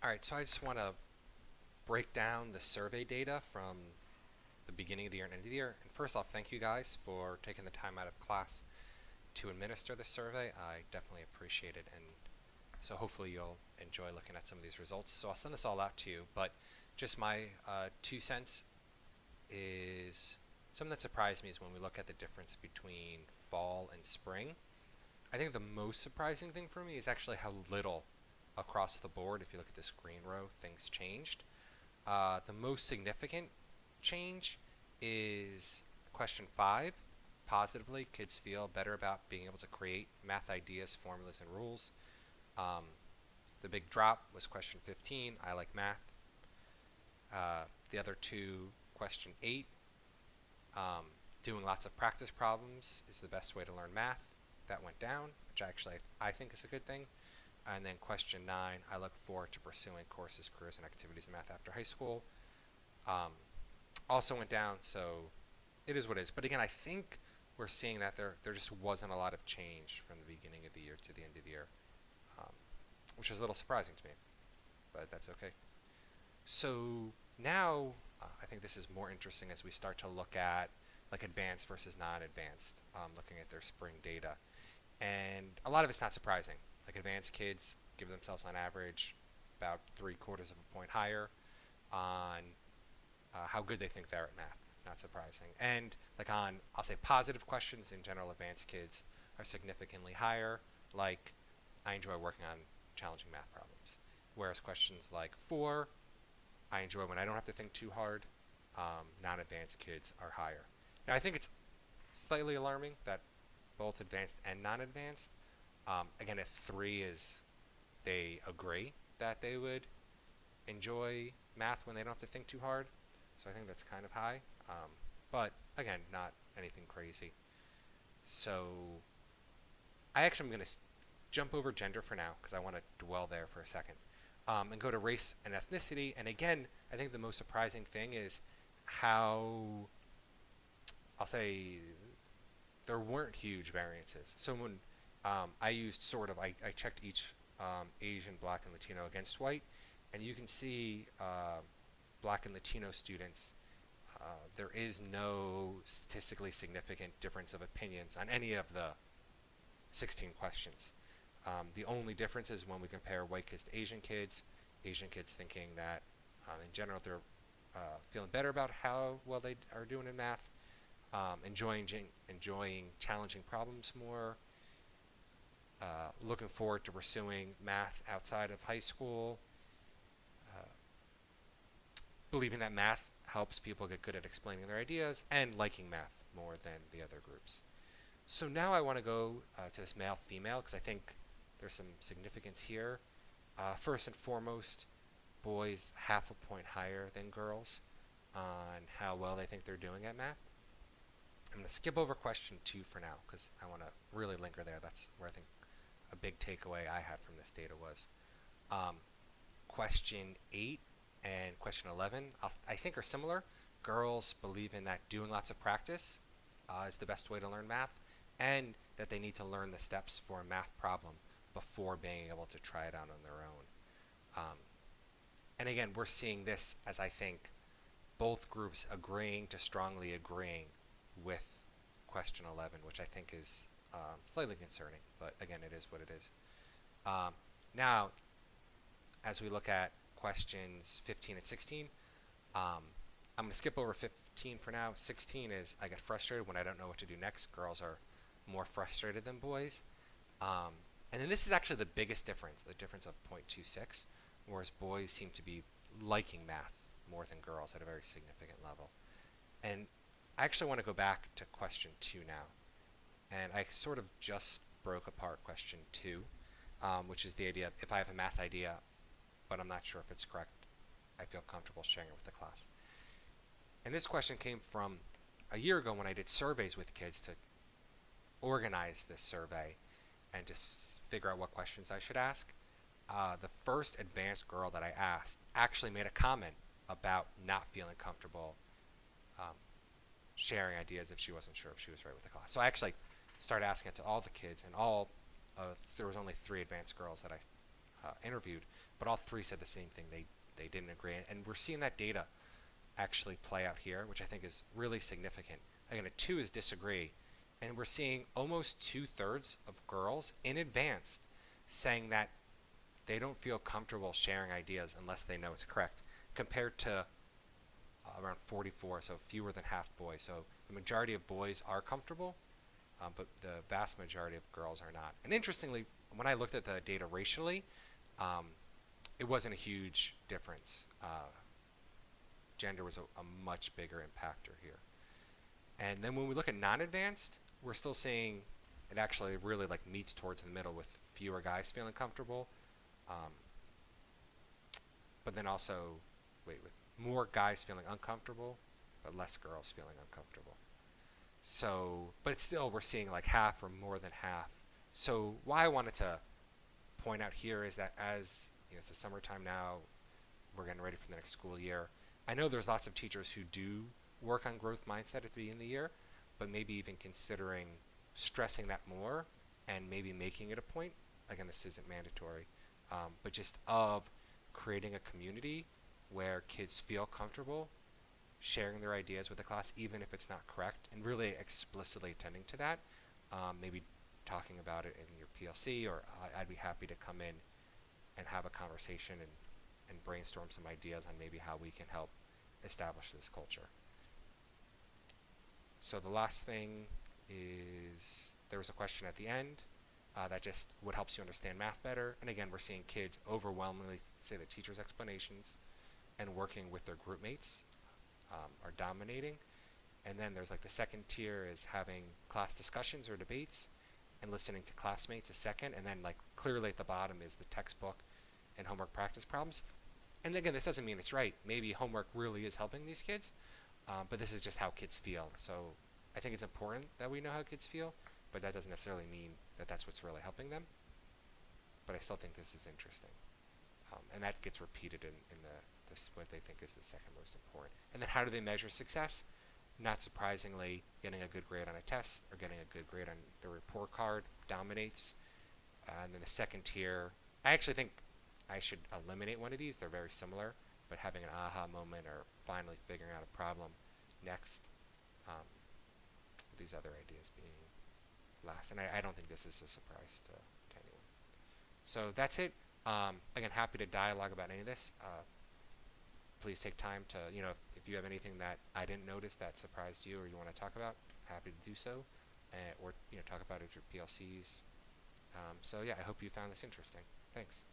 All right, so I just want to break down the survey data from the beginning of the year and end of the year. And first off, thank you guys for taking the time out of class to administer the survey. I definitely appreciate it, and so hopefully you'll enjoy looking at some of these results. So I'll send this all out to you, but just my 2 cents is something that surprised me is when we look at the difference between fall and spring. I think the most surprising thing for me is actually how little across the board, if you look at this green row, things changed. The most significant change is question 5. Positively, kids feel better about being able to create math ideas, formulas, and rules. Um, the big drop was question 15. I like math. The other two, question 8. Um, doing lots of practice problems is the best way to learn math. That went down, which actually I think is a good thing. And then question 9, I look forward to pursuing courses, careers, and activities in math after high school. Um, also went down, so it is what it is. But again, I think we're seeing that there just wasn't a lot of change from the beginning of the year to the end of the year, um, which is a little surprising to me, but that's okay. So now I think this is more interesting as we start to look at like advanced versus non-advanced, looking at their spring data. And a lot of it's not surprising. Like advanced kids give themselves on average about 3/4 of a point higher on how good they think they're at math. Not surprising. And like on, I'll say positive questions in general, advanced kids are significantly higher. Like I enjoy working on challenging math problems. Whereas questions like 4, I enjoy when I don't have to think too hard. Non-advanced kids are higher. Now I think it's slightly alarming that both advanced and non-advanced. Again, if 3 is they agree that they would enjoy math when they don't have to think too hard. So I think that's kind of high. But again, not anything crazy. So I actually am going to jump over gender for now because I want to dwell there for a second. And go to race and ethnicity. And again, I think the most surprising thing is how, I'll say, there weren't huge variances. So when I used I checked each Asian, Black, and Latino against white, and you can see Black and Latino students, there is no statistically significant difference of opinions on any of the 16 questions. The only difference is when we compare white kids to Asian kids thinking that in general they're feeling better about how well they are doing in math, enjoying challenging problems more, looking forward to pursuing math outside of high school, uh, believing that math helps people get good at explaining their ideas, and liking math more than the other groups. So now I want to go to this male-female because I think there's some significance here. First and foremost, boys half a point higher than girls on how well they think they're doing at math. I'm going to skip over question 2 for now because I want to really linger there. That's where I think a big takeaway I had from this data was. Um, question 8 and question 11, I think, are similar. Girls believe in that doing lots of practice is the best way to learn math, and that they need to learn the steps for a math problem before being able to try it out on their own. Um, and again, we're seeing this as I think both groups agreeing to strongly agreeing with question 11, which I think is slightly concerning, but again, it is what it is. Um, Now, as we look at questions 15 and 16, I'm going to skip over 15 for now. 16 is I get frustrated when I don't know what to do next. Girls are more frustrated than boys. Um, and then this is actually the biggest difference, the difference of 0.26, whereas boys seem to be liking math more than girls at a very significant level. And I actually want to go back to question 2 now. And I sort of just broke apart question 2, which is the idea of if I have a math idea, but I'm not sure if it's correct, I feel comfortable sharing it with the class. And this question came from a year ago when I did surveys with kids to organize this survey and to figure out what questions I should ask. The first advanced girl that I asked actually made a comment about not feeling comfortable sharing ideas if she wasn't sure if she was right with the class. So I actually started asking it to all the kids, and there was only 3 advanced girls that I interviewed, but all three said the same thing. They didn't agree, and we're seeing that data actually play out here, which I think is really significant. Again, a 2 is disagree, and we're seeing almost 2/3 of girls in advanced saying that they don't feel comfortable sharing ideas unless they know it's correct, compared to around 44, so fewer than half boys. So the majority of boys are comfortable, but the vast majority of girls are not. And interestingly, when I looked at the data racially, um, it wasn't a huge difference. Gender was a much bigger impactor here. And then when we look at non-advanced, we're still seeing it actually really like meets towards the middle with fewer guys feeling comfortable, but then also, with more guys feeling uncomfortable, but less girls feeling uncomfortable. So, but still we're seeing like half or more than half. So why I wanted to point out here is that as you know, it's the summertime now, we're getting ready for the next school year. I know there's lots of teachers who do work on growth mindset at the beginning of the year, but maybe even considering stressing that more and maybe making it a point. Again, this isn't mandatory, but just of creating a community where kids feel comfortable sharing their ideas with the class, even if it's not correct, and really explicitly attending to that. Maybe talking about it in your PLC, or I'd be happy to come in and have a conversation and brainstorm some ideas on maybe how we can help establish this culture. So the last thing is, there was a question at the end that just what helps you understand math better. And again, we're seeing kids overwhelmingly say that teachers' explanations and working with their group mates are dominating. And then there's like the second tier is having class discussions or debates and listening to classmates a second. And then like clearly at the bottom is the textbook and homework practice problems. And again, this doesn't mean it's right. Maybe homework really is helping these kids, but this is just how kids feel. So I think it's important that we know how kids feel, but that doesn't necessarily mean that that's what's really helping them. But I still think this is interesting. And that gets repeated in this, what they think is the second most important. And then how do they measure success? Not surprisingly, getting a good grade on a test or getting a good grade on the report card dominates. And then the second tier, I actually think I should eliminate one of these. They're very similar, but having an aha moment or finally figuring out a problem next. These other ideas being last. And I don't think this is a surprise to anyone. So that's it. Again, happy to dialogue about any of this. Please take time to, if you have anything that I didn't notice that surprised you or you want to talk about, happy to do so. Or talk about it through PLCs. So yeah, I hope you found this interesting. Thanks.